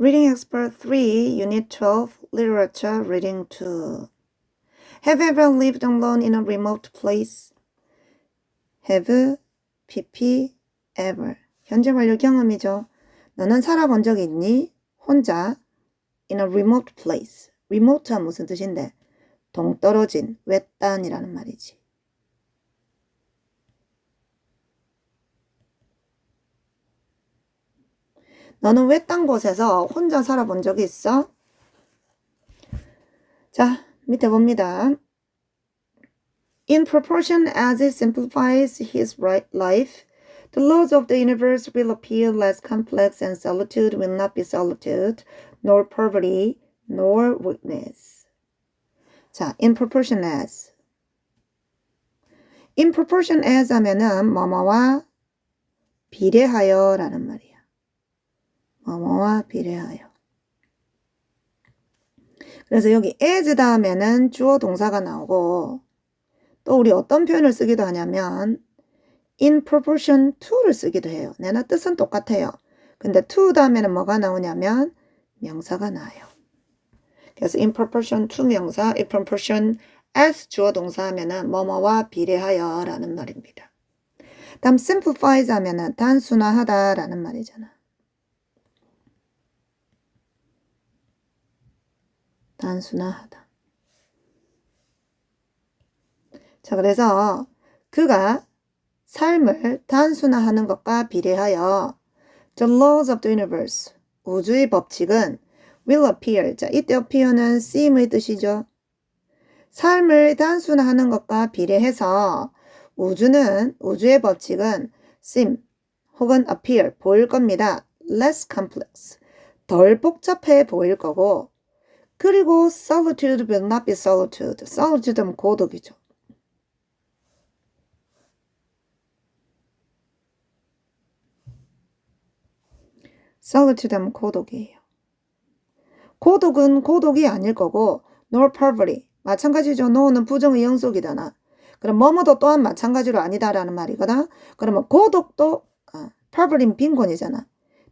Reading Expert 3, Unit 12, Literature, Reading 2. Have you ever lived alone in a remote place? Have, PP, ever. 현재 완료 경험이죠. 너는 살아본 적 있니? 혼자 in a remote place. remote가 무슨 뜻인데? 동떨어진, 외딴이라는 말이지. 너는 외딴 곳에서 혼자 살아본 적이 있어? 자, 밑에 봅니다. In proportion as it simplifies his life, the laws of the universe will appear less complex and solitude will not be solitude, nor poverty, nor weakness. 자, in proportion as. In proportion as 하면은 뭐뭐와 비례하여 라는 말이야. 뭐뭐와 비례하여. 그래서 여기 as 다음에는 주어 동사가 나오고 또 우리 어떤 표현을 쓰기도 하냐면 in proportion to를 쓰기도 해요. 내나 뜻은 똑같아요. 근데 to 다음에는 뭐가 나오냐면 명사가 나와요. 그래서 in proportion to 명사, in proportion as 주어 동사 하면은 뭐뭐와 비례하여 라는 말입니다. 다음 simplifies 하면은 단순화하다 라는 말이잖아. 단순화하다. 자, 그래서 그가 삶을 단순화하는 것과 비례하여 the laws of the universe, 우주의 법칙은 will appear. 자, 이때 appear는 seem의 뜻이죠. 삶을 단순화하는 것과 비례해서 우주의 법칙은 seem 혹은 appear, 보일 겁니다. less complex, 덜 복잡해 보일 거고 그리고 solitude will not be solitude. solitude는 고독이죠. solitude는 고독이에요. 고독은 고독이 아닐 거고 nor poverty. 마찬가지죠. no는 부정의 영속이잖아. 그럼 뭐뭐도 또한 마찬가지로 아니다라는 말이거든. 그러면 고독도 poverty는 빈곤이잖아.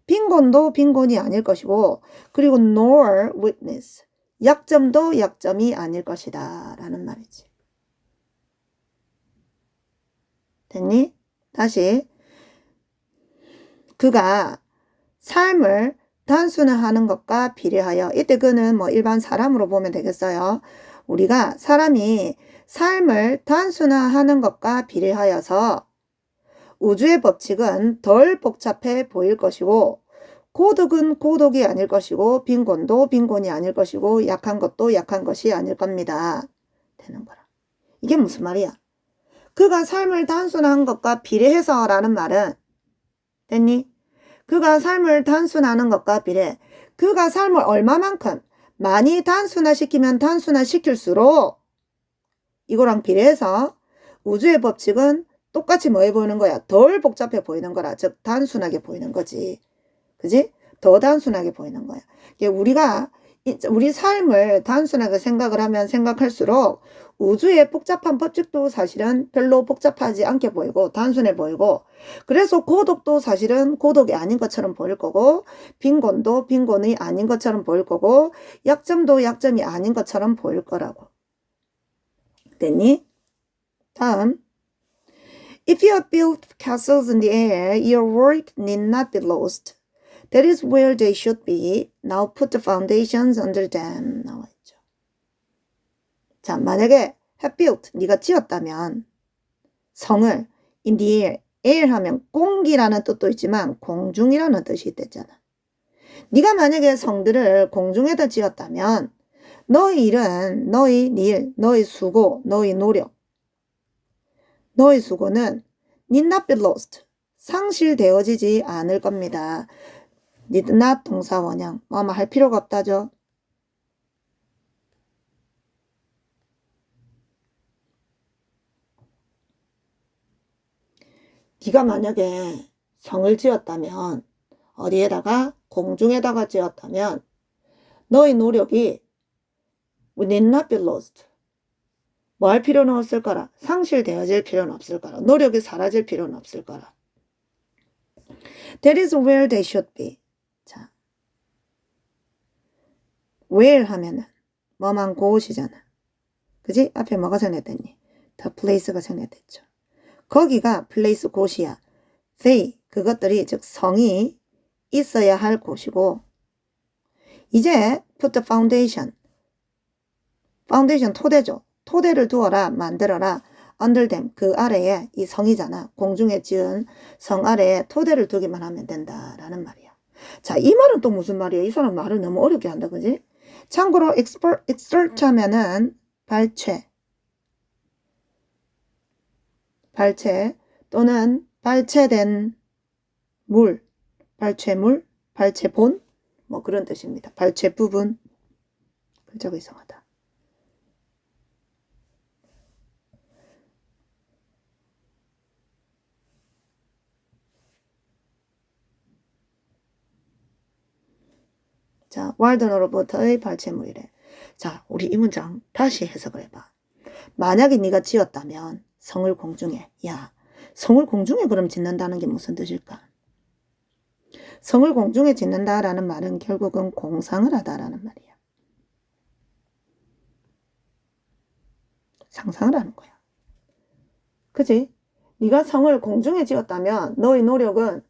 빈곤도 빈곤이 아닐 것이고 그리고 nor weakness. 약점도 약점이 아닐 것이다 라는 말이지. 됐니? 다시 그가 삶을 단순화하는 것과 비례하여 이때 그는 뭐 일반 사람으로 보면 되겠어요. 우리가 사람이 삶을 단순화하는 것과 비례하여서 우주의 법칙은 덜 복잡해 보일 것이고 고독은 고독이 아닐 것이고 빈곤도 빈곤이 아닐 것이고 약한 것도 약한 것이 아닐 겁니다. 되는 거라. 이게 무슨 말이야? 그가 삶을 단순한 것과 비례해서 라는 말은 됐니? 그가 삶을 단순하는 것과 비례. 그가 삶을 얼마만큼 많이 단순화시키면 단순화시킬수록 이거랑 비례해서 우주의 법칙은 똑같이 뭐해 보이는 거야? 덜 복잡해 보이는 거라. 즉 단순하게 보이는 거지. 그지? 더 단순하게 보이는 거야. 우리가 우리 삶을 단순하게 생각을 하면 생각할수록 우주의 복잡한 법칙도 사실은 별로 복잡하지 않게 보이고 단순해 보이고 그래서 고독도 사실은 고독이 아닌 것처럼 보일 거고 빈곤도 빈곤이 아닌 것처럼 보일 거고 약점도 약점이 아닌 것처럼 보일 거라고. 됐니? 다음. If you have built castles in the air, your work need not be lost. That is where they should be. Now put the foundations under them. 나와있죠. 자, 만약에 have built, 네가 지었다면 성을 in the air, air 하면 공기라는 뜻도 있지만 공중이라는 뜻이 있댔잖아. 네가 만약에 성들을 공중에다 지었다면 너의 일은, 너의 일, 너의 수고, 너의 노력, 너의 수고는 need not be lost. 상실되어지지 않을 겁니다. need not 동사 원형. 뭐뭐 할 필요가 없다죠. 네가 만약에 성을 지었다면 어디에다가 공중에다가 지었다면 너의 노력이 need not be lost. 뭐 할 필요는 없을 거라. 상실되어질 필요는 없을 거라. 노력이 사라질 필요는 없을 거라. That is where they should be. 자, where 하면은 뭐만 곳이잖아. 그지? 앞에 뭐가 생략됐니? the place가 생략됐죠. 거기가 place 곳이야. they 그것들이 즉 성이 있어야 할 곳이고 이제 put the foundation 토대죠. 토대를 두어라 만들어라 under them 그 아래에 이 성이잖아. 공중에 지은 성 아래에 토대를 두기만 하면 된다라는 말이야. 자, 이 말은 또 무슨 말이야? 이 사람 말을 너무 어렵게 한다. 그지? 참고로 exert 하면은 발췌 또는 발췌된 물, 발췌물, 발췌본 뭐 그런 뜻입니다. 발췌 부분. 글자가 이상하다. 자, 왈든으로부터의 발췌물이래. 자, 우리 이 문장 다시 해석을 해봐. 만약에 네가 지었다면 성을 공중에, 야, 성을 공중에 그럼 짓는다는 게 무슨 뜻일까? 성을 공중에 짓는다라는 말은 결국은 공상을 하다라는 말이야. 상상을 하는 거야. 그지? 네가 성을 공중에 지었다면 너의 노력은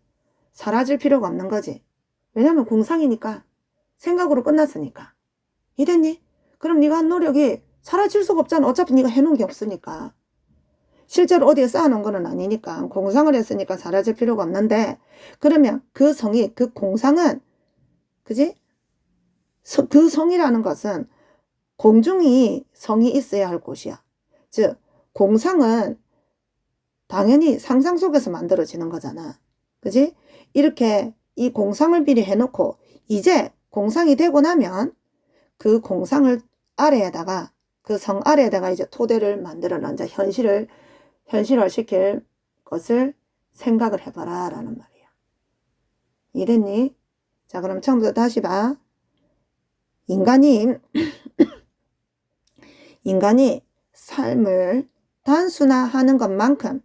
사라질 필요가 없는 거지. 왜냐면 공상이니까. 생각으로 끝났으니까. 이랬니? 그럼 네가 한 노력이 사라질 수가 없잖아. 어차피 네가 해놓은 게 없으니까. 실제로 어디에 쌓아놓은 거는 아니니까 공상을 했으니까 사라질 필요가 없는데 그러면 그 성이 그 공상은 그지? 그 성이라는 것은 공중이 성이 있어야 할 곳이야. 즉 공상은 당연히 상상 속에서 만들어지는 거잖아. 그지? 이렇게 이 공상을 미리 해놓고 이제 공상이 되고 나면 그 공상을 아래에다가 그 성 아래에다가 이제 토대를 만들어라. 이제 현실화시킬 것을 생각을 해봐라 라는 말이야. 이랬니? 자, 그럼 처음부터 다시 봐. 인간이 삶을 단순화하는 것만큼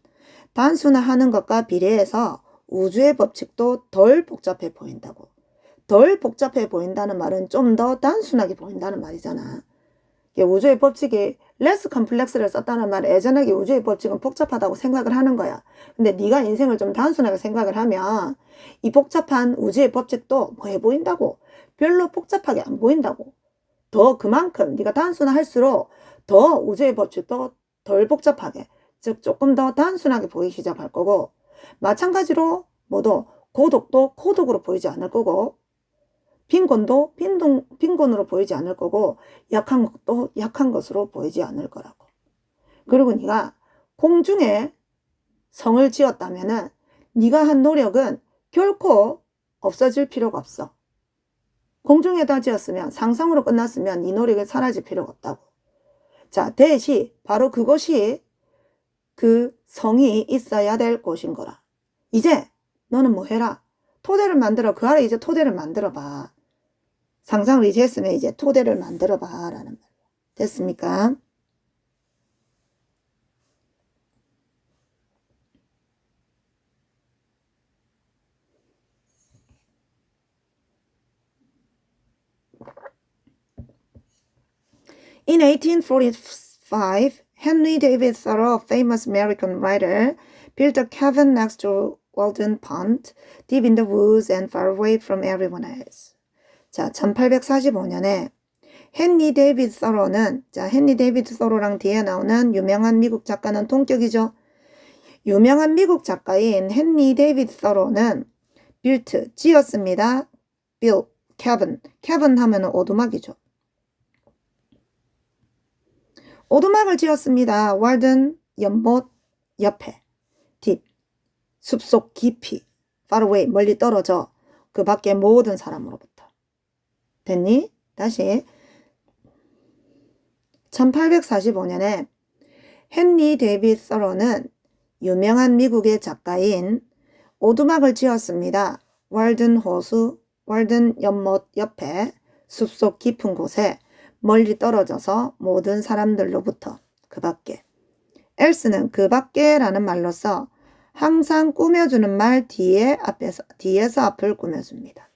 단순화하는 것과 비례해서 우주의 법칙도 덜 복잡해 보인다고. 덜 복잡해 보인다는 말은 좀 더 단순하게 보인다는 말이잖아. 우주의 법칙이 less complex를 썼다는 말은 예전에 우주의 법칙은 복잡하다고 생각을 하는 거야. 근데 네가 인생을 좀 단순하게 생각을 하면 이 복잡한 우주의 법칙도 뭐해 보인다고. 별로 복잡하게 안 보인다고. 더 그만큼 네가 단순할수록 더 우주의 법칙도 덜 복잡하게 즉 조금 더 단순하게 보이기 시작할 거고 마찬가지로 뭐도 고독도 고독으로 보이지 않을 거고 빈곤도 빈곤으로 보이지 않을 거고 약한 것도 약한 것으로 보이지 않을 거라고. 그리고 네가 공중에 성을 지었다면은 네가 한 노력은 결코 없어질 필요가 없어. 공중에다 지었으면 상상으로 끝났으면 이 노력이 사라질 필요가 없다고. 자, 대시 바로 그것이 그 성이 있어야 될 곳인 거라. 이제 너는 뭐 해라? 토대를 만들어. 그 아래 이제 토대를 만들어 봐. 상상을 이제 했으면 이제 토대를 만들어 봐 라는 말. 됐습니까? In 1845, Henry David Thoreau, a famous American writer, built a cabin next to Walden Pond, deep in the woods and far away from everyone else. 자, 1845년에 헨리 데이비드 서로는 헨리 데이비드 서로랑 뒤에 나오는 유명한 미국 작가는 동격이죠. 유명한 미국 작가인 헨리 데이비드 서로는 built, 지었습니다. built, cabin 하면 오두막이죠. 오두막을 지었습니다. 왈든 연못 옆에 deep, 숲속 깊이 far away, 멀리 떨어져 그 밖에 모든 사람으로부터. 됐니? 다시 1845년에 헨리 데이비드 서로는 유명한 미국의 작가인 오두막을 지었습니다. 왈든 호수, 왈든 연못 옆에 숲속 깊은 곳에 멀리 떨어져서 모든 사람들로부터 그 밖에. else는 그 밖에 라는 말로써 항상 꾸며주는 말 뒤에서 앞을 꾸며줍니다.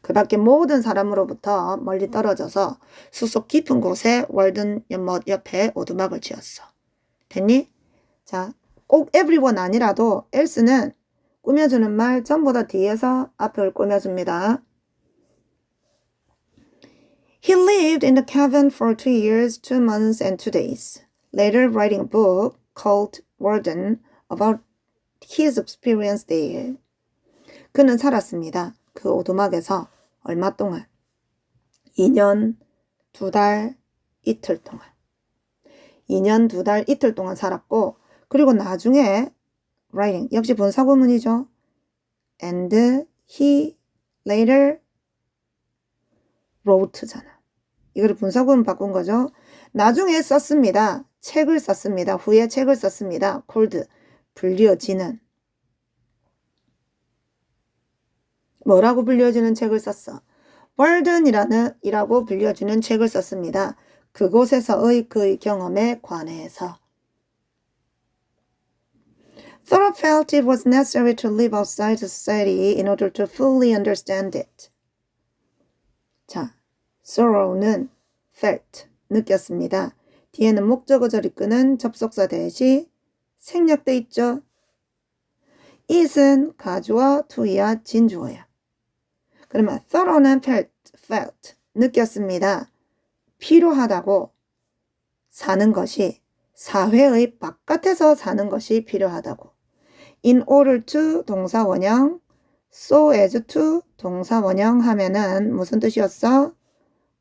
그 밖에 모든 사람으로부터 멀리 떨어져서 숲속 깊은 곳에 월든 연못 옆에 오두막을 지었어. 됐니? 자, 꼭 everyone 아니라도 else는 꾸며주는 말 전부 다 뒤에서 앞을 꾸며줍니다. He lived in the cabin for 2 years, 2 months, and 2 days. Later writing a book called Warden about his experience there. 그는 살았습니다. 그 오두막에서 얼마 동안? 2년 2달 이틀 동안. 2년 2달 이틀 동안 살았고 그리고 나중에 writing 역시 분사구문이죠. And he later wrote잖아. 이거를 분사구문 바꾼 거죠. 나중에 썼습니다. 책을 썼습니다. 후에 책을 썼습니다. called 불려지는 뭐라고 불려지는 책을 썼어? 월든이라고 불려지는 책을 썼습니다. 그곳에서의 그의 경험에 관해서. Thoreau felt it was necessary to live outside society in order to fully understand it. 자, Thoreau는 felt, 느꼈습니다. 뒤에는 목적어절 이끄는 접속사 대시 생략돼 있죠. it은 가주어, to야 진주어야. 그러면 Thoreau는 felt, 느꼈습니다. 필요하다고 사는 것이 사회의 바깥에서 사는 것이 필요하다고. In order to 동사 원형, so as to 동사 원형 하면은 무슨 뜻이었어?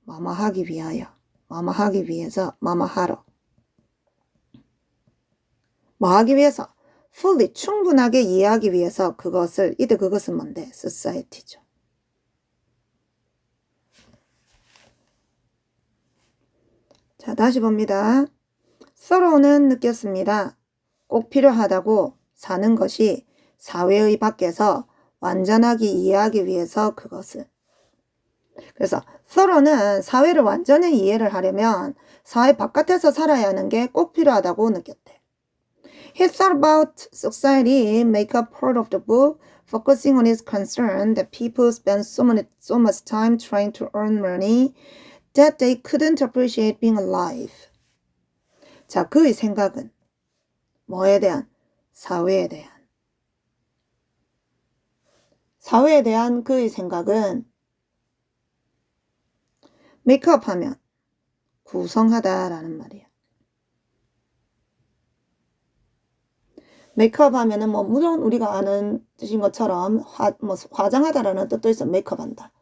뭐뭐 하기 위하여, 뭐뭐 하기 위해서, 뭐뭐 하러. 뭐 하기 위해서? fully 충분하게 이해하기 위해서 그것을 그것은 뭔데? society죠. 자, 다시 봅니다. Thoreau는 느꼈습니다. 꼭 필요하다고 사는 것이 사회의 밖에서 완전하게 이해하기 위해서 그것을. 그래서 Thoreau는 사회를 완전히 이해를 하려면 사회 바깥에서 살아야 하는 게 꼭 필요하다고 느꼈대. He thought about society make a part of the book, focusing on his concern that people spend so much time trying to earn money that they couldn't appreciate being alive. 자, 그의 생각은 뭐에 대한? 사회에 대한. 사회에 대한 그의 생각은 메이크업 하면 구성하다라는 말이야. 메이크업 하면은 물론 우리가 아는 뜻인 것처럼 화장하다라는 뜻도 있어. 메이크업 한다.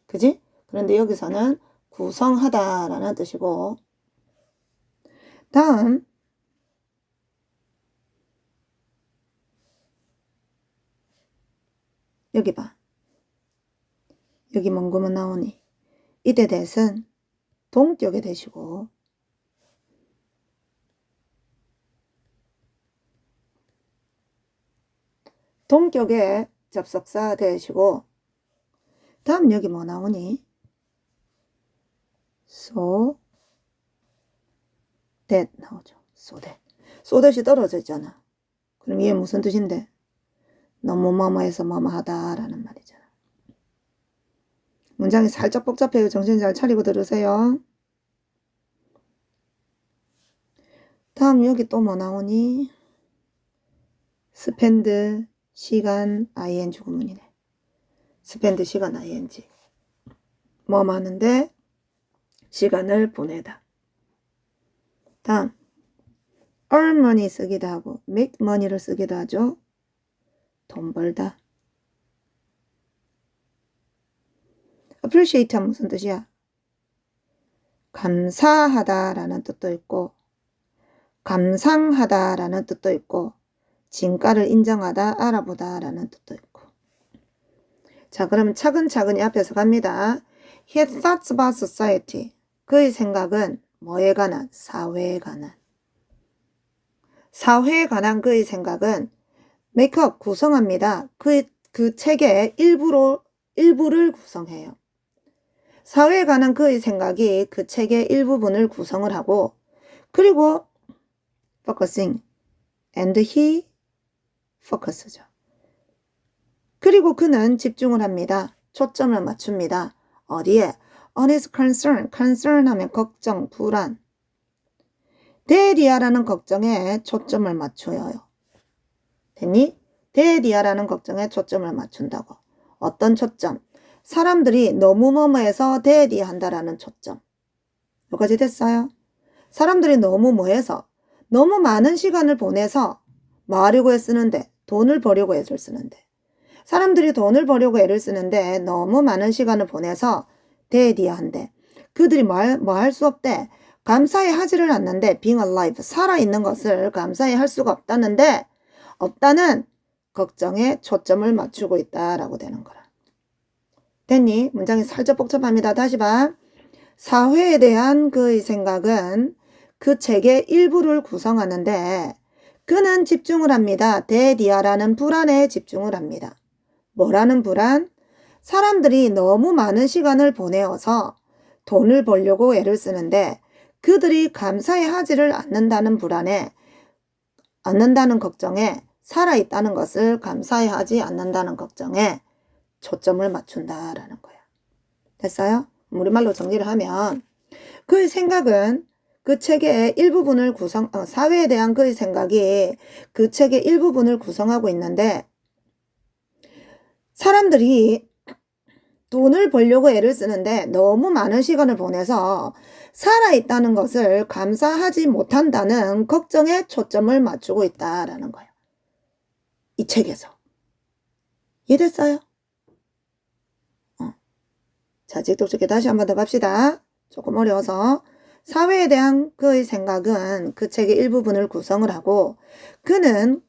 그지? 그런데 여기서는 구성하다라는 뜻이고. 다음 여기 봐. 여기 뭔 구문 나오니? 이때 대신 동격의 대시고 동격의 접속사 대시고 다음 여기 뭐 나오니? so that 나오죠. so that. so that이 떨어져 있잖아. 그럼 이게 무슨 뜻인데? 너무 뭐뭐해서 뭐뭐하다 라는 말이잖아. 문장이 살짝 복잡해요. 정신 잘 차리고 들으세요. 다음 여기 또 뭐 나오니? spend 시간 ing 구문이네. spend 시간 ing. 뭐 하는데? 시간을 보내다. 다음 earn money 쓰기도 하고 make money를 쓰기도 하죠. 돈 벌다. appreciate 하면 무슨 뜻이야? 감사하다라는 뜻도 있고 감상하다라는 뜻도 있고 진가를 인정하다, 알아보다라는 뜻도 있고. 자, 그럼 차근차근히 앞에서 갑니다. He thought about society. 그의 생각은 뭐에 관한? 사회에 관한. 사회에 관한 그의 생각은 메이크업 구성합니다. 그 책의 일부를 구성해요. 사회에 관한 그의 생각이 그 책의 일부분을 구성을 하고 그리고 focusing and he focus죠. 그리고 그는 집중을 합니다. 초점을 맞춥니다. 어디에? On his concern. concern 하면 걱정, 불안. 데디아라는 걱정에 초점을 맞춰요. 됐니? 데디아라는 걱정에 초점을 맞춘다고. 어떤 초점? 사람들이 너무 뭐뭐해서 데디한다라는 초점. 여기까지 됐어요? 사람들이 너무 뭐해서 너무 많은 시간을 보내서 뭐 하려고 애쓰는데 돈을 벌려고 애를 쓰는데 사람들이 돈을 벌려고 애를 쓰는데 너무 많은 시간을 보내서 데디한데 그들이 뭐 할 수 없대. 감사히 하지를 않는데 being alive 살아있는 것을 감사히 할 수가 없다는데 없다는 걱정에 초점을 맞추고 있다라고 되는 거라. 됐니? 문장이 살짝 복잡합니다. 다시 봐. 사회에 대한 그의 생각은 그 책의 일부를 구성하는데 그는 집중을 합니다. 데디아라는 불안에 집중을 합니다. 뭐라는 불안? 사람들이 너무 많은 시간을 보내어서 돈을 벌려고 애를 쓰는데 그들이 감사히 하지를 않는다는 불안에 않는다는 걱정에 살아있다는 것을 감사히 하지 않는다는 걱정에 초점을 맞춘다라는 거야. 됐어요? 우리말로 정리를 하면 그의 생각은 그 책의 일부분을 사회에 대한 그의 생각이 그 책의 일부분을 구성하고 있는데 사람들이 돈을 벌려고 애를 쓰는데 너무 많은 시간을 보내서 살아있다는 것을 감사하지 못한다는 걱정에 초점을 맞추고 있다라는 거예요. 이 책에서. 이해됐어요? 자, 직독적에 다시 한 번 더 갑시다. 조금 어려워서. 사회에 대한 그의 생각은 그 책의 일부분을 구성을 하고 그는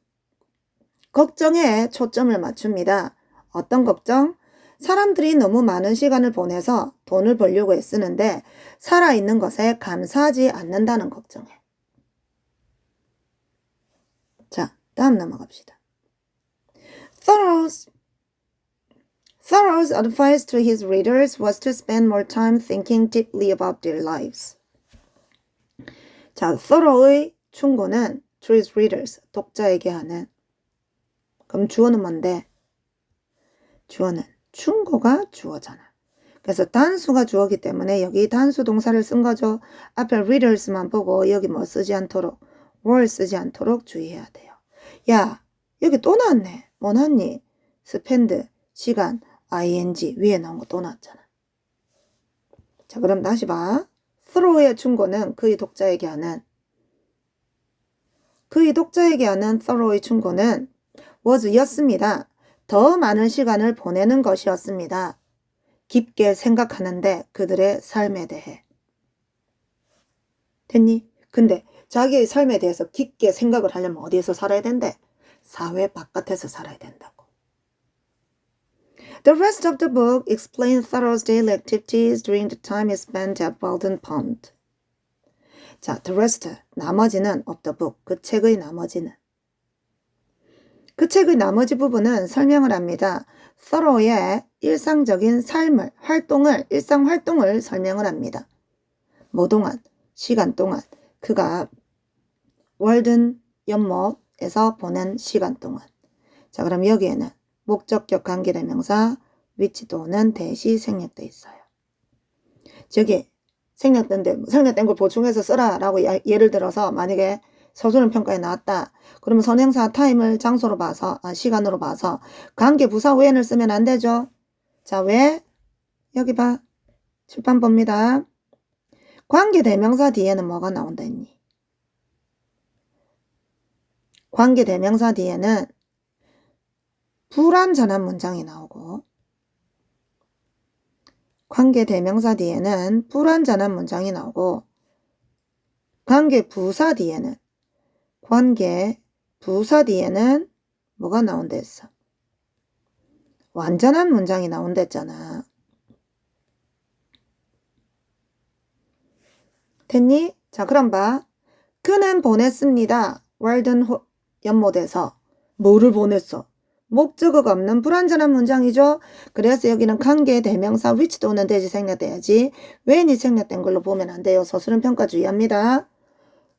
걱정에 초점을 맞춥니다. 어떤 걱정? 사람들이 너무 많은 시간을 보내서 돈을 벌려고 애쓰는데 살아있는 것에 감사하지 않는다는 걱정에. 자, 다음 넘어갑시다. Thoreau's advice to his readers was to spend more time thinking deeply about their lives. 자, Thoreau의 충고는 to his readers, 독자에게 하는. 그럼 주어는 뭔데? 주어는 충고가 주어잖아. 그래서 단수가 주어기 때문에 여기 단수 동사를 쓴 거죠. 앞에 readers만 보고 여기 뭐 쓰지 않도록, were 쓰지 않도록 주의해야 돼요. 야, 여기 또 나왔네. 뭐 나왔니? spend, 시간, ing 위에 나온 거 또 나왔잖아. 자, 그럼 다시 봐. Thoreau의 충고는 그의 독자에게 하는 Thoreau의 충고는 was 였습니다. 더 많은 시간을 보내는 것이었습니다. 깊게 생각하는데 그들의 삶에 대해. 됐니? 근데 자기의 삶에 대해서 깊게 생각을 하려면 어디에서 살아야 된대? 사회 바깥에서 살아야 된다고. The rest of the book explains Thoreau's daily activities during the time he spent at Walden Pond. 자, the rest, 나머지는 of the book, 그 책의 나머지는. 그 책의 나머지 부분은 설명을 합니다. Thoreau의 일상적인 삶을, 일상 활동을 설명을 합니다. 뭐 동안? 시간 동안. 그가 월든 연못에서 보낸 시간 동안. 자, 그럼 여기에는 목적격 관계대명사 which 또는 대시 생략돼 있어요. 저기 생략된 걸 보충해서 쓰라라고 예를 들어서 만약에 서술형 평가에 나왔다. 그러면 선행사 타임을 장소로 봐서 시간으로 봐서 관계 부사 when을 쓰면 안 되죠. 자, 왜? 여기 봐. 칠판 봅니다. 관계 대명사 뒤에는 뭐가 나온다 했니? 관계 대명사 뒤에는 불완전한 문장이 나오고 관계 대명사 뒤에는 불완전한 문장이 나오고 관계 부사 뒤에는 뭐가 나온다 했어? 완전한 문장이 나온다 했잖아. 됐니? 자, 그럼 봐. 그는 보냈습니다. 월든 연못에서. 뭐를 보냈어? 목적어가 없는 불완전한 문장이죠. 그래서 여기는 관계 대명사 which 또는 대시 생략돼야지. when이 생략된 걸로 보면 안 돼요. 서술은 평가 주의합니다.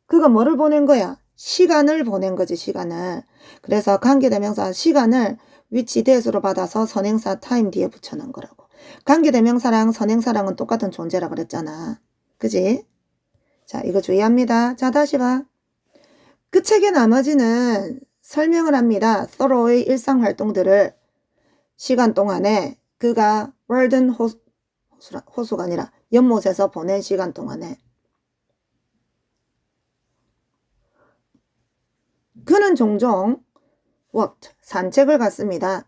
그가 뭐를 보낸 거야? 시간을 보낸 거지, 시간을. 그래서 관계 대명사 시간을 which 대수로 받아서 선행사 time 뒤에 붙여놓은 거라고. 관계대명사랑 선행사랑은 똑같은 존재라 그랬잖아. 그지? 자, 이거 주의합니다. 자, 다시 봐. 그 책의 나머지는 설명을 합니다. thorough의 일상활동들을 시간 동안에 그가 월든 호수가 아니라 연못에서 보낸 시간 동안에 그는 종종 walked, 산책을 갔습니다.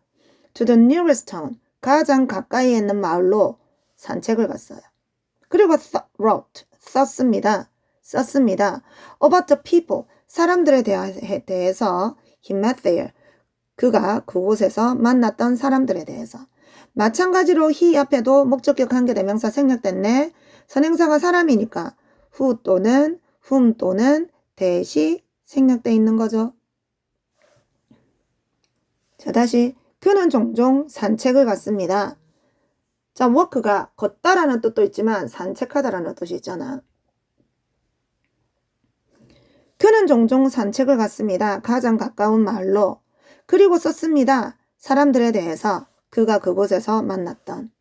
to the nearest town, 가장 가까이 있는 마을로 산책을 갔어요. 그리고 wrote, 썼습니다. about the people, 사람들에 대해서 he met there, 그가 그곳에서 만났던 사람들에 대해서. 마찬가지로 he 앞에도 목적격 관계대명사 생략됐네. 선행사가 사람이니까 who 또는 whom 또는 that이 생략돼 있는 거죠. 자, 다시 그는 종종 산책을 갔습니다. 자, walk가 걷다라는 뜻도 있지만 산책하다라는 뜻이 있잖아. 그는 종종 산책을 갔습니다. 가장 가까운 마을로. 그리고 썼습니다. 사람들에 대해서 그가 그곳에서 만났던.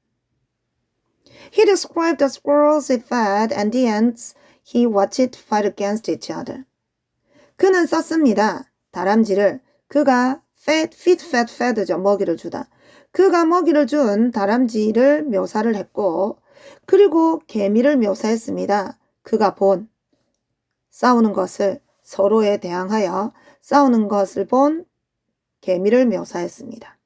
He described the squirrels he fed and the ants he watched fight against each other. 그는 썼습니다. 다람쥐를 그가 fed죠. 먹이를 주다. 그가 먹이를 준 다람쥐를 묘사를 했고 그리고 개미를 묘사했습니다. 그가 본 싸우는 것을 서로에 대항하여 싸우는 것을 본 개미를 묘사했습니다.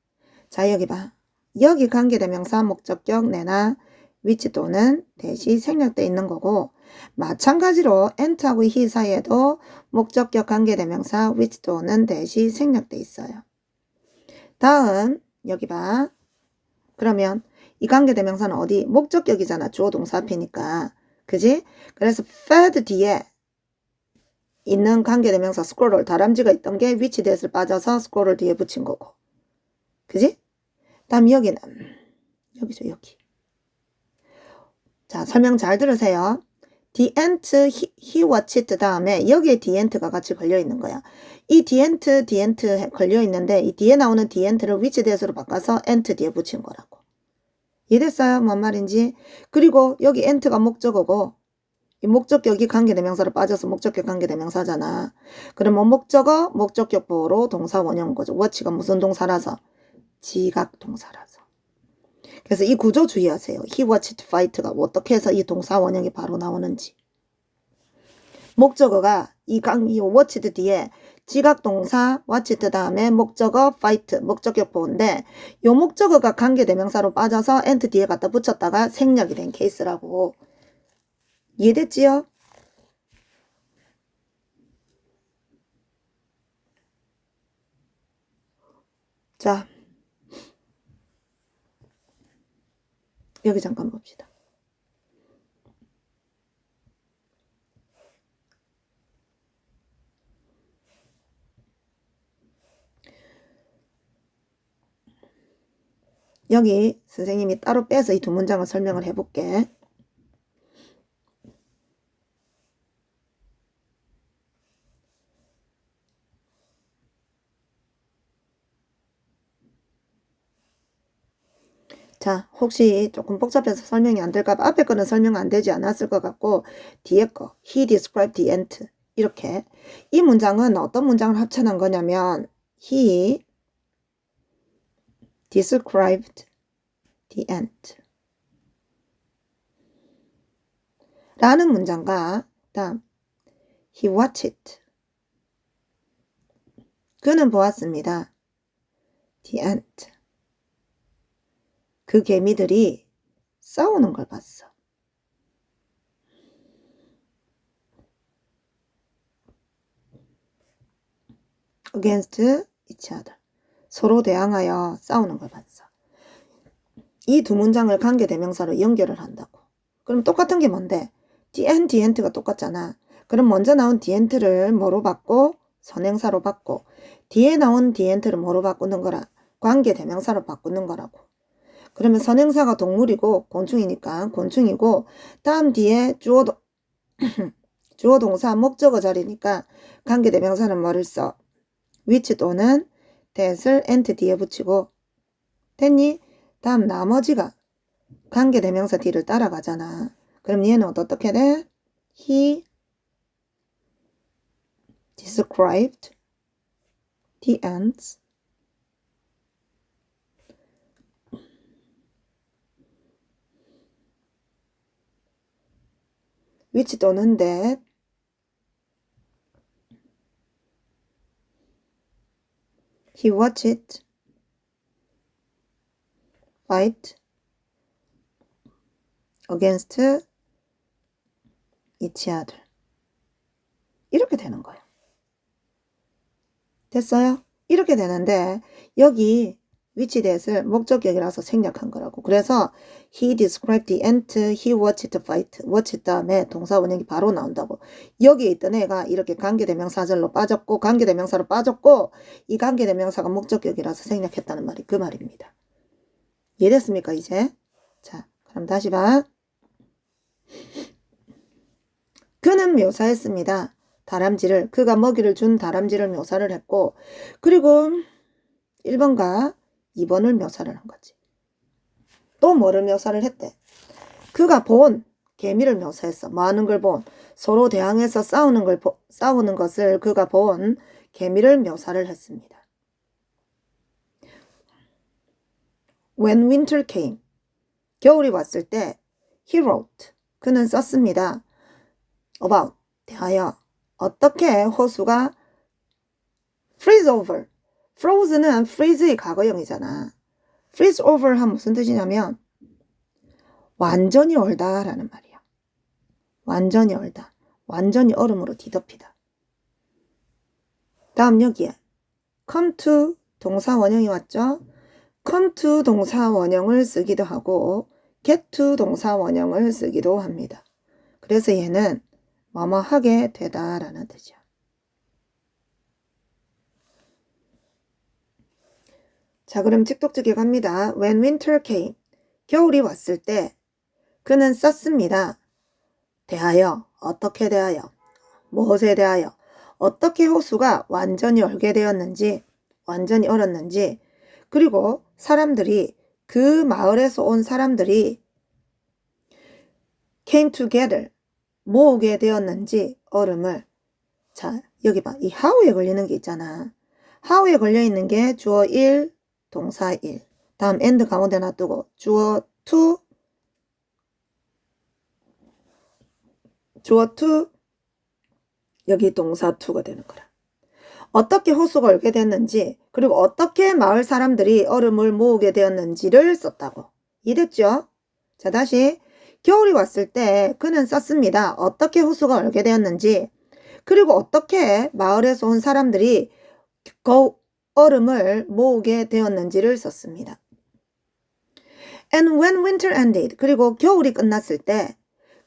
자, 여기 봐. 여기 관계대명사 목적격 내나 which 또는 that이 생략되어 있는 거고 마찬가지로 ant하고 he 사이에도 목적격 관계대명사 which 또는 that이 생략되어 있어요. 다음 여기 봐. 그러면 이 관계대명사는 어디? 목적격이잖아. 주어 동사 앞이니까. 그지? 그래서 fed 뒤에 있는 관계대명사 squirrel, 다람쥐가 있던 게 which that을 빠져서 squirrel 뒤에 붙인 거고. 그지? 다음 여기는 여기죠. 여기. 자, 설명 잘 들으세요. the ant, he watched 다음에 여기에 the ant가 같이 걸려 있는 거야. 이 the ant 걸려 있는데 이 뒤에 나오는 the ant를 which that으로 바꿔서 ant 뒤에 붙인 거라고. 이해됐어요? 뭔 말인지? 그리고 여기 ant가 목적어고 이 목적격이 관계대명사로 빠져서 목적격 관계대명사잖아. 그러면 목적어, 목적격 보호로 동사 원형 거죠. watch가 무슨 동사라서? 지각 동사라서. 그래서 이 구조 주의하세요. he watched fight가 어떻게 해서 이 동사 원형이 바로 나오는지. 목적어가 이 watched 뒤에 지각 동사 watched 다음에 목적어 fight, 목적격 보호인데 이 목적어가 관계대명사로 빠져서 and 뒤에 갖다 붙였다가 생략이 된 케이스라고. 이해됐지요? 자, 여기 잠깐 봅시다. 여기 선생님이 따로 빼서 이 두 문장을 설명을 해볼게. 자, 혹시 조금 복잡해서 설명이 안 될까봐 앞에 거는 설명 안 되지 않았을 것 같고 뒤에 거 he described the ant 이렇게 이 문장은 어떤 문장을 합쳐놓은 거냐면 he described the ant 라는 문장과 다음 he watched 그는 보았습니다. the ant 그 개미들이 싸우는 걸 봤어. against each other. 서로 대항하여 싸우는 걸 봤어. 이 두 문장을 관계대명사로 연결을 한다고. 그럼 똑같은 게 뭔데? the ant가 똑같잖아. 그럼 먼저 나온 the ant를 뭐로 바꿔? 선행사로 바꿔. 뒤에 나온 the ant를 뭐로 바꾸는 거라? 관계대명사로 바꾸는 거라고. 그러면 선행사가 동물이고 곤충이니까 곤충이고 다음 뒤에 주어 동사 목적어 자리니까 관계대명사는 뭐를 써? which 또는 that을 and 뒤에 붙이고 됐니? 다음 나머지가 관계대명사 뒤를 따라가잖아. 그럼 얘는 어떻게 돼? He described the ants which 또는 that he watched fight against each other. 이렇게 되는 거예요. 됐어요? 이렇게 되는데 여기 which that을 목적격이라서 생략한 거라고. 그래서 he described the ant, he watched the fight. watch 다음에 동사 원형이 바로 나온다고. 여기에 있던 애가 이렇게 관계대명사절로 빠졌고 관계대명사로 빠졌고 이 관계대명사가 목적격이라서 생략했다는 말이 그 말입니다. 이해됐습니까 이제? 자, 그럼 다시 봐. 그는 묘사했습니다. 다람쥐를, 그가 먹이를 준 다람쥐를 묘사를 했고, 그리고 1번과 2번을 묘사를 한 거지. 또 뭐를 묘사를 했대? 그가 본 개미를 묘사했어. 뭐 하는 걸 본? 서로 대항해서 싸우는 것을 그가 본 개미를 묘사를 했습니다. When winter came, 겨울이 왔을 때 he wrote, 그는 썼습니다. about, 대하여, 어떻게 호수가 freeze over, frozen은 freeze의 과거형이잖아. freeze over 하면 무슨 뜻이냐면 완전히 얼다 라는 말이야. 완전히 얼다, 완전히 얼음으로 뒤덮이다. 다음 여기에 come to 동사 원형이 왔죠. come to 동사 원형을 쓰기도 하고 get to 동사 원형을 쓰기도 합니다. 그래서 얘는 뭐뭐 하게 되다 라는 뜻이야. 자, 그럼 직독적이 갑니다. When winter came, 겨울이 왔을 때 그는 썼습니다. 대하여, 어떻게 대하여, 무엇에 대하여, 어떻게 호수가 완전히 얼게 되었는지, 완전히 얼었는지, 그리고 사람들이, 그 마을에서 온 사람들이 came together, 모으게 되었는지 얼음을. 자, 여기 봐. 이 how에 걸리는 게 있잖아. how에 걸려있는 게 주어 1, 동사 1. 다음 and 가운데 놔두고 주어 2, 주어 2, 여기 동사 2가 되는 거라. 어떻게 호수가 얼게 됐는지, 그리고 어떻게 마을 사람들이 얼음을 모으게 되었는지를 썼다고. 이해됐죠? 자, 다시. 겨울이 왔을 때 그는 썼습니다. 어떻게 호수가 얼게 되었는지, 그리고 어떻게 마을에서 온 사람들이 얼음을 모으게 되었는지를 썼습니다. And when winter ended, 그리고 겨울이 끝났을 때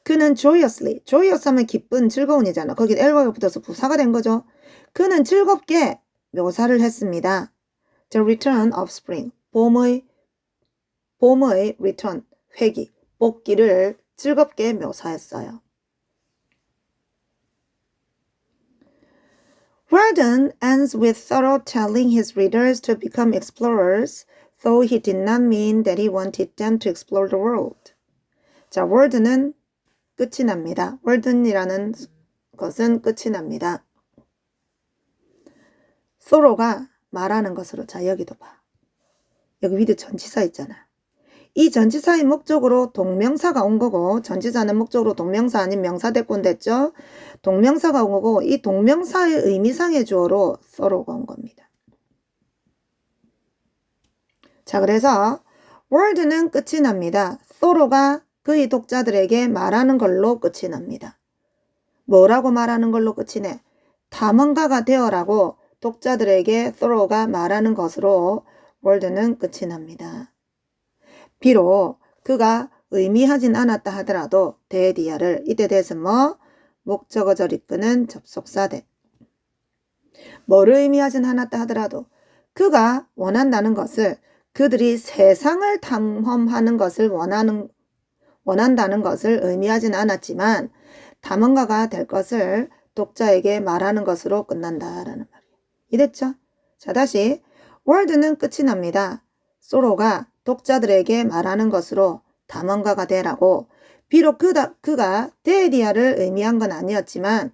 그는 joyously, joyous 하면 기쁜, 즐거운이잖아. 거기 L가 붙어서 부사가 된 거죠. 그는 즐겁게 묘사를 했습니다. The return of spring, 봄의 return, 회귀, 복귀를 즐겁게 묘사했어요. Walden ends with thorough telling his readers to become explorers, though he did not mean that he wanted them to explore the world. 자, Walden은 끝이 납니다. Walden이라는 것은 끝이 납니다. thorough가 말하는 것으로. 자, 여기도 봐. 여기 위드 전치사 있잖아. 이 전치사의 목적으로 동명사가 온 거고, 전치사는 목적으로 동명사 아닌 명사대권 됐죠. 동명사가 온 거고, 이 동명사의 의미상의 주어로 thorough가 온 겁니다. 자, 그래서 word는 끝이 납니다. thorough가 그의 독자들에게 말하는 걸로 끝이 납니다. 뭐라고 말하는 걸로 끝이 내? 탐험가가 되어라고 독자들에게 thorough가 말하는 것으로 word는 끝이 납니다. 비록 그가 의미하진 않았다 하더라도 대디어를, 이때 대해서 뭐? 목적어절 이끄는 접속사대. 뭐를 의미하진 않았다 하더라도 그가 원한다는 것을, 그들이 세상을 탐험하는 것을 원한다는 것을 의미하진 않았지만 탐험가가 될 것을 독자에게 말하는 것으로 끝난다라는 말이에요. 이랬죠? 자, 다시 word는 끝이 납니다. sorrow가 독자들에게 말하는 것으로 탐험가가 되라고. 비록 그가 데디아를 의미한 건 아니었지만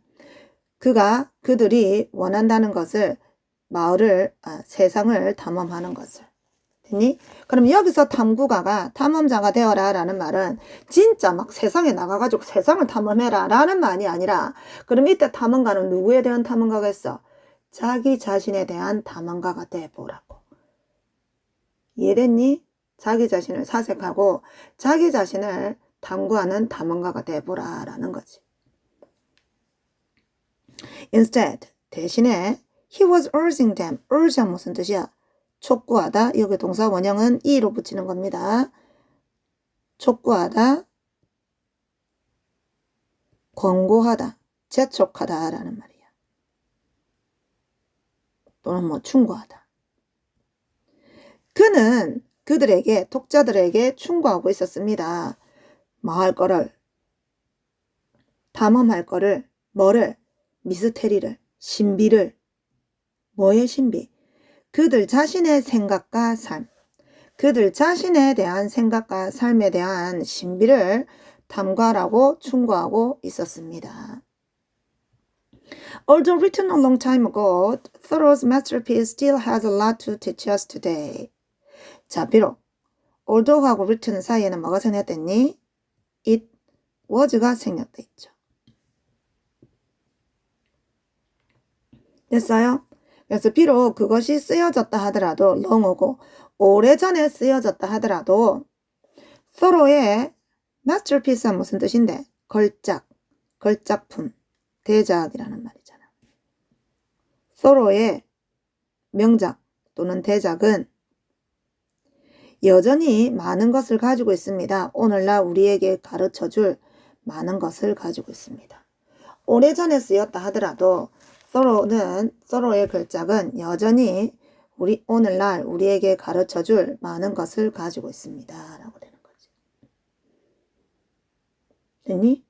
그들이 원한다는 것을 세상을 탐험하는 것을. 됐니? 그럼 여기서 탐구가가 탐험자가 되어라 라는 말은 진짜 막 세상에 나가가지고 세상을 탐험해라 라는 말이 아니라, 그럼 이때 탐험가는 누구에 대한 탐험가겠어? 자기 자신에 대한 탐험가가 돼보라고. 이해됐니? 자기 자신을 사색하고 자기 자신을 탐구하는 탐험가가 돼보라 라는 거지. Instead, 대신에 he was urging them. urge는 무슨 뜻이야? 촉구하다. 여기 동사 원형은 e로 붙이는 겁니다. 촉구하다, 권고하다, 재촉하다 라는 말이야. 또는 뭐 충고하다. 그는 그들에게, 독자들에게 충고하고 있었습니다. 뭐 할 거를, 탐험할 거를, 뭐를? 미스테리를, 신비를. 뭐의 신비? 그들 자신의 생각과 삶, 그들 자신에 대한 생각과 삶에 대한 신비를 탐구하라고 충고하고 있었습니다. Although written a long time ago, Thoreau's masterpiece still has a lot to teach us today. 자, 비록 although하고 written 사이에는 뭐가 생략됐니? it was가 생략돼 있죠. 됐어요? 그래서 비록 그것이 쓰여졌다 하더라도 long하고 오래전에 쓰여졌다 하더라도 Thoreau의 masterpiece는 무슨 뜻인데? 걸작, 걸작품, 대작이라는 말이잖아. Thoreau의 명작 또는 대작은 여전히 많은 것을 가지고 있습니다. 오늘날 우리에게 가르쳐줄 많은 것을 가지고 있습니다. 오래전에 쓰였다 하더라도 Thoreau의 걸작은 여전히 오늘날 우리에게 가르쳐줄 많은 것을 가지고 있습니다. 라고 되는 거지. 됐니?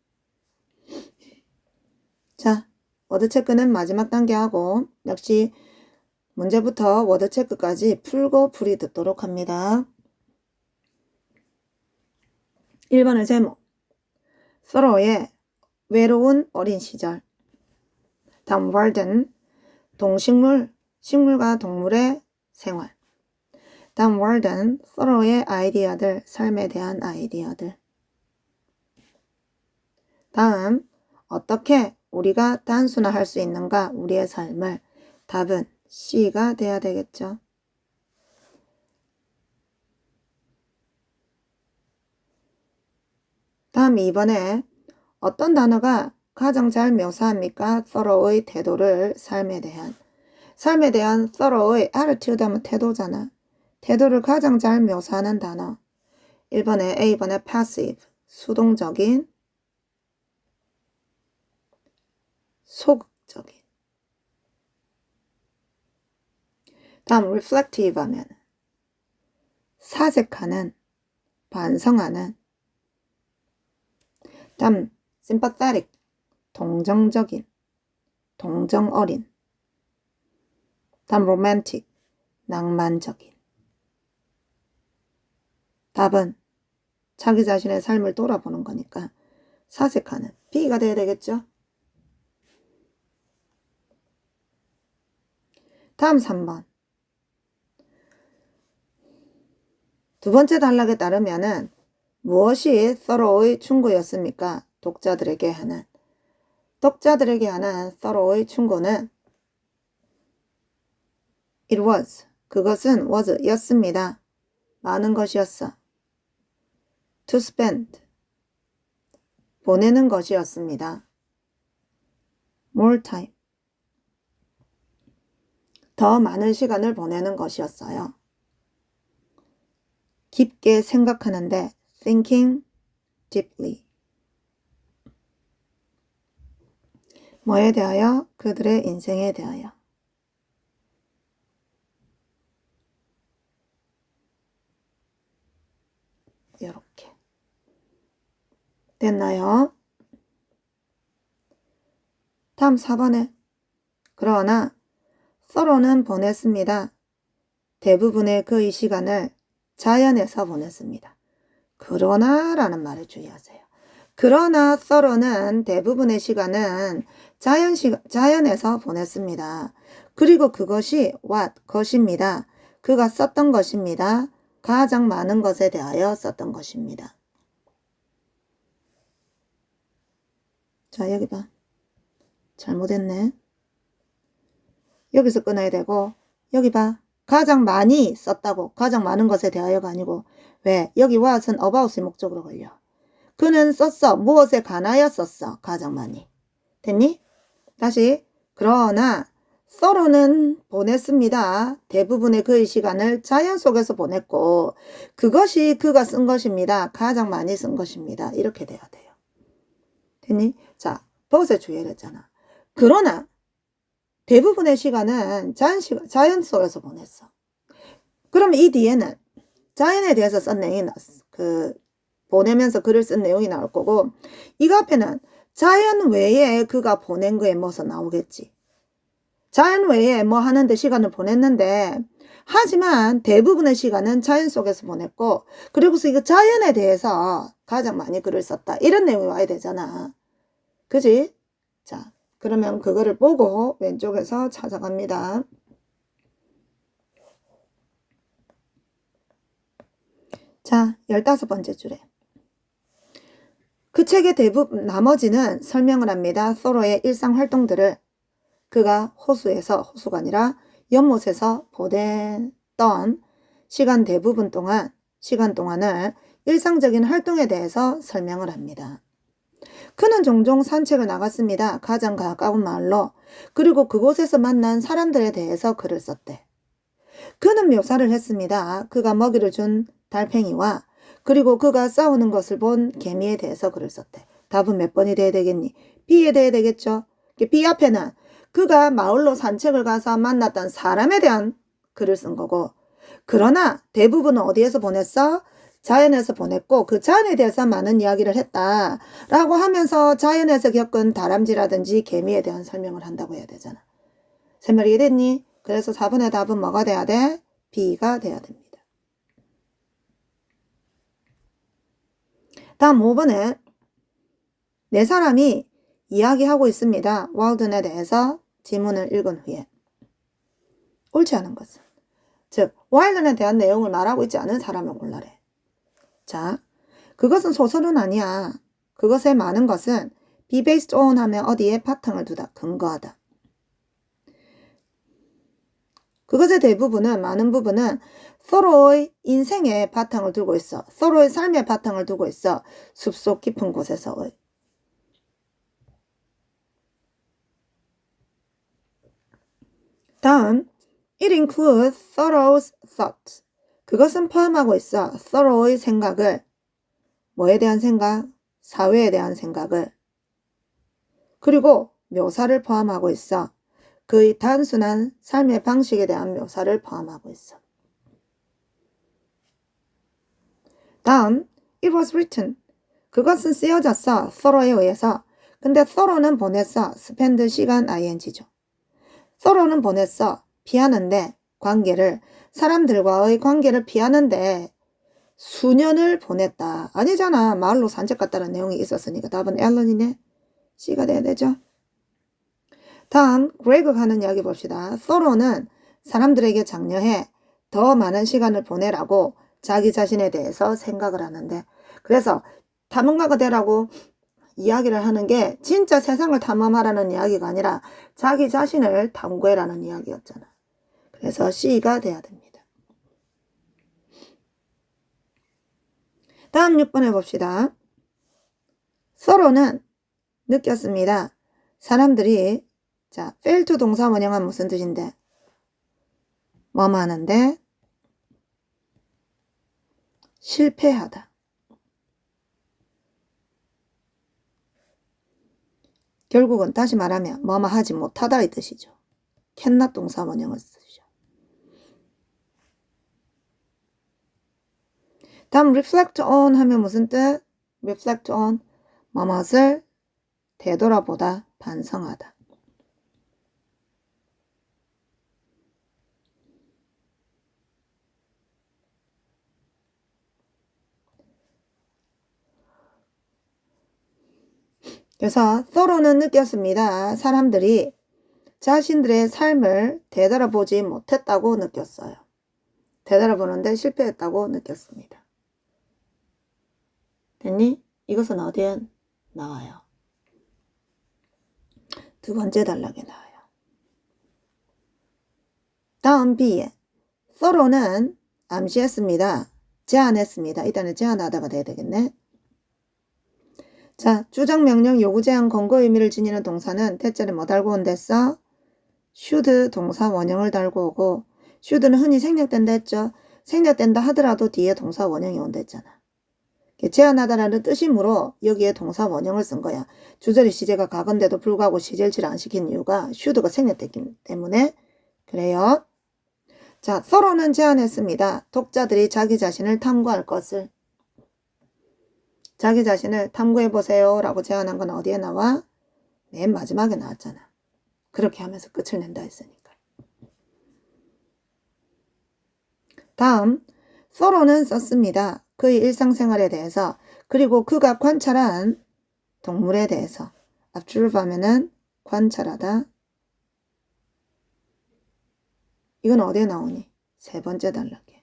자, 워드체크는 마지막 단계하고 역시 문제부터 워드체크까지 풀고 풀이 듣도록 합니다. 1번의 제목, Thoreau의 외로운 어린 시절. 다음 월든, 동식물, 식물과 동물의 생활. 다음 월든, Thoreau의 아이디어들, 삶에 대한 아이디어들. 다음, 어떻게 우리가 단순화할 수 있는가 우리의 삶을. 답은 C가 돼야 되겠죠. 다음 2번에 어떤 단어가 가장 잘 묘사합니까? Thoreau의 태도를, 삶에 대한 Thoreau의 attitude 하면 태도잖아. 태도를 가장 잘 묘사하는 단어. 1번에 A번에 passive, 수동적인, 소극적인. 다음 reflective 하면 사색하는, 반성하는. 다음 sympathetic, 동정적인, 동정 어린. 다음 romantic, 낭만적인. 답은 자기 자신의 삶을 돌아보는 거니까 사색하는 B가 돼야 되겠죠. 다음 3번. 두 번째 단락에 따르면은 무엇이 Thoreau의 충고였습니까? 독자들에게 하는 Thoreau의 충고는 It was, 그것은 was 였습니다. 많은 것이었어. To spend, 보내는 것이었습니다. More time, 더 많은 시간을 보내는 것이었어요. 깊게 생각하는데 thinking deeply. 뭐에 대하여? 그들의 인생에 대하여. 이렇게 됐나요? 다음 4번에 그러나 Thoreau는 보냈습니다. 대부분의 그의 시간을 자연에서 보냈습니다. 그러나 라는 말에 주의하세요. 그러나 thorough는 대부분의 시간은 자연에서 보냈습니다. 그리고 그것이 what, 것입니다. 그가 썼던 것입니다. 가장 많은 것에 대하여 썼던 것입니다. 자, 여기 봐. 잘못했네. 여기서 끊어야 되고, 여기 봐. 가장 많이 썼다고. 가장 많은 것에 대하여가 아니고. 왜? 여기 what은 about의 목적으로 걸려. 그는 썼어. 무엇에 관하여 썼어. 가장 많이. 됐니? 다시. 그러나 thorough는 보냈습니다. 대부분의 그의 시간을 자연 속에서 보냈고 그것이 그가 쓴 것입니다. 가장 많이 쓴 것입니다. 이렇게 돼야 돼요. 됐니? 자, both에 주의를 했잖아. 그러나 대부분의 시간은 자연 속에서 보냈어. 그럼 이 뒤에는 자연에 대해서 쓴 내용이 나왔어. 보내면서 글을 쓴 내용이 나올 거고 이거 앞에는 자연 외에 그가 보낸 거에 뭐서 나오겠지. 자연 외에 뭐 하는데 시간을 보냈는데 하지만 대부분의 시간은 자연 속에서 보냈고 그리고서 이거 자연에 대해서 가장 많이 글을 썼다. 이런 내용이 와야 되잖아. 그지? 자, 그러면 그거를 보고 왼쪽에서 찾아갑니다. 자, 15번째 줄에 그 책의 대부분 나머지는 설명을 합니다. thorough의 일상 활동들을 그가 호수가 아니라 연못에서 보냈던 시간 동안을 일상적인 활동에 대해서 설명을 합니다. 그는 종종 산책을 나갔습니다. 가장 가까운 마을로. 그리고 그곳에서 만난 사람들에 대해서 글을 썼대. 그는 묘사를 했습니다. 그가 먹이를 준 달팽이와 그리고 그가 싸우는 것을 본 개미에 대해서 글을 썼대. 답은 몇 번이 돼야 되겠니? B에 돼야 되겠죠? B 앞에는 그가 마을로 산책을 가서 만났던 사람에 대한 글을 쓴 거고 그러나 대부분은 어디에서 보냈어? 자연에서 보냈고 그 자연에 대해서 많은 이야기를 했다라고 하면서 자연에서 겪은 다람쥐라든지 개미에 대한 설명을 한다고 해야 되잖아. 설명이 이해됐니? 그래서 4번의 답은 뭐가 돼야 돼? B가 돼야 됩니다. 다음 5번에 네 사람이 이야기하고 있습니다. 월든에 대해서 지문을 읽은 후에 옳지 않은 것은 즉 월든에 대한 내용을 말하고 있지 않은 사람을 골라래. 자, 그것은 소설은 아니야. 그것의 많은 것은 be based on 하면 어디에 바탕을 두다, 근거하다. 그것의 많은 부분은 thorough의 인생의 바탕을 두고 있어. thorough의 삶의 바탕을 두고 있어. 숲속 깊은 곳에서의. 다음, it includes thorough's thoughts. 그것은 포함하고 있어. thorough의 생각을. 뭐에 대한 생각? 사회에 대한 생각을. 그리고 묘사를 포함하고 있어. 그의 단순한 삶의 방식에 대한 묘사를 포함하고 있어. 다음, it was written. 그것은 쓰여졌어. thorough에 의해서. 근데 thorough는 보냈어. spend 시간 ing죠. thorough는 보냈어. 피하는데 사람들과의 관계를 피하는데 수년을 보냈다. 아니잖아. 마을로 산책 갔다는 내용이 있었으니까 답은 앨런이네. C가 돼야 되죠. 다음 그레이그가 하는 이야기 봅시다. thorough는 사람들에게 장려해 더 많은 시간을 보내라고 자기 자신에 대해서 생각을 하는데 그래서 탐험가가 되라고 이야기를 하는 게 진짜 세상을 탐험하라는 이야기가 아니라 자기 자신을 탐구해라는 이야기였잖아. 그래서 C가 돼야 됩니다. 다음 6번 해봅시다. thorough는 느꼈습니다. 사람들이 자, fail to 동사 원형은 무슨 뜻인데? 뭐뭐 하는데? 실패하다. 결국은 다시 말하면 뭐뭐 하지 못하다 이 뜻이죠. cannot 동사 원형을 쓰죠. 다음 reflect on 하면 무슨 뜻? reflect on 뭐뭇을 되돌아보다, 반성하다. 그래서 thorough는 느꼈습니다. 사람들이 자신들의 삶을 되돌아보지 못했다고 느꼈어요. 되돌아보는데 실패했다고 느꼈습니다. 됐니? 이것은 어디에 나와요? 두 번째 단락에 나와요. 다음 B에 thorough는 암시했습니다. 제안했습니다. 일단은 제안하다가 돼야 되겠네. 자, 주장, 명령, 요구, 제한, 권고 의미를 지니는 동사는 대절에 뭐 달고 온댔어? should 동사 원형을 달고 오고, should는 흔히 생략된다 했죠. 생략된다 하더라도 뒤에 동사 원형이 온댔잖아. 제안하다라는 뜻이므로 여기에 동사 원형을 쓴 거야. 주절의 시제가 가건데도 불구하고 시제일치를 안 시킨 이유가 should가 생략됐기 때문에 그래요. 자, thorough는 제안했습니다. 독자들이 자기 자신을 탐구할 것을. 자기 자신을 탐구해보세요 라고 제안한 건 어디에 나와? 맨 마지막에 나왔잖아. 그렇게 하면서 끝을 낸다 했으니까. 다음, thorough는 썼습니다. 그의 일상생활에 대해서, 그리고 그가 관찰한 동물에 대해서. observe 하면은 관찰하다. 이건 어디에 나오니? 세 번째 단락에.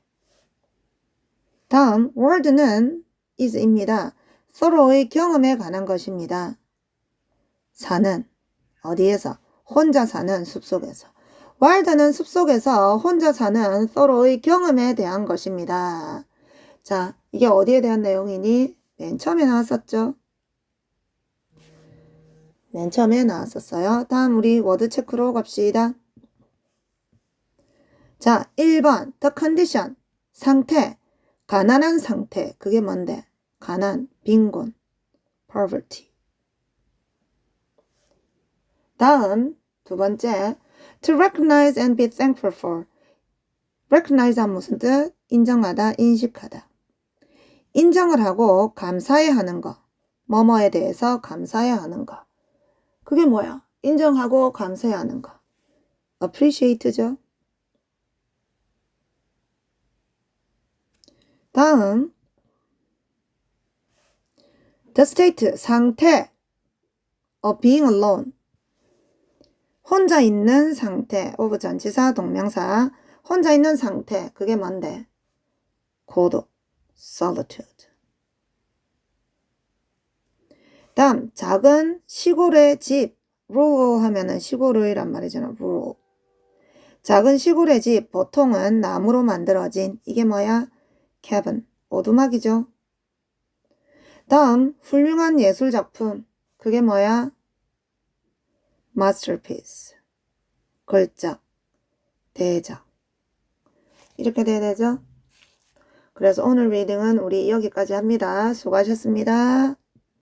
다음, word는 is입니다. thorough의 경험에 관한 것입니다. 사는, 어디에서? 혼자 사는 숲속에서. wild는 숲속에서 혼자 사는 thorough의 경험에 대한 것입니다. 자, 이게 어디에 대한 내용이니? 맨 처음에 나왔었죠? 맨 처음에 나왔었어요. 다음 우리 워드 체크로 갑시다. 자, 1번 the condition, 상태, 가난한 상태. 그게 뭔데? 가난, 빈곤, poverty. 다음 두 번째, to recognize and be thankful for. recognize 하면 무슨 뜻? 인정하다, 인식하다. 인정을 하고 감사해야 하는 거. 뭐뭐에 대해서 감사해야 하는 거. 그게 뭐야? 인정하고 감사해야 하는 거. appreciate죠. 다음 the state, 상태 of being alone. 혼자 있는 상태, of 전치사 동명사. 혼자 있는 상태, 그게 뭔데? 고독, solitude. 다음 작은 시골의 집, rural 하면은 시골이란 말이잖아. rural. 작은 시골의 집, 보통은 나무로 만들어진, 이게 뭐야? cabin, 오두막이죠. 다음 훌륭한 예술작품, 그게 뭐야? masterpiece, 걸작, 대작. 이렇게 돼야 되죠. 그래서 오늘 리딩은 우리 여기까지 합니다. 수고하셨습니다.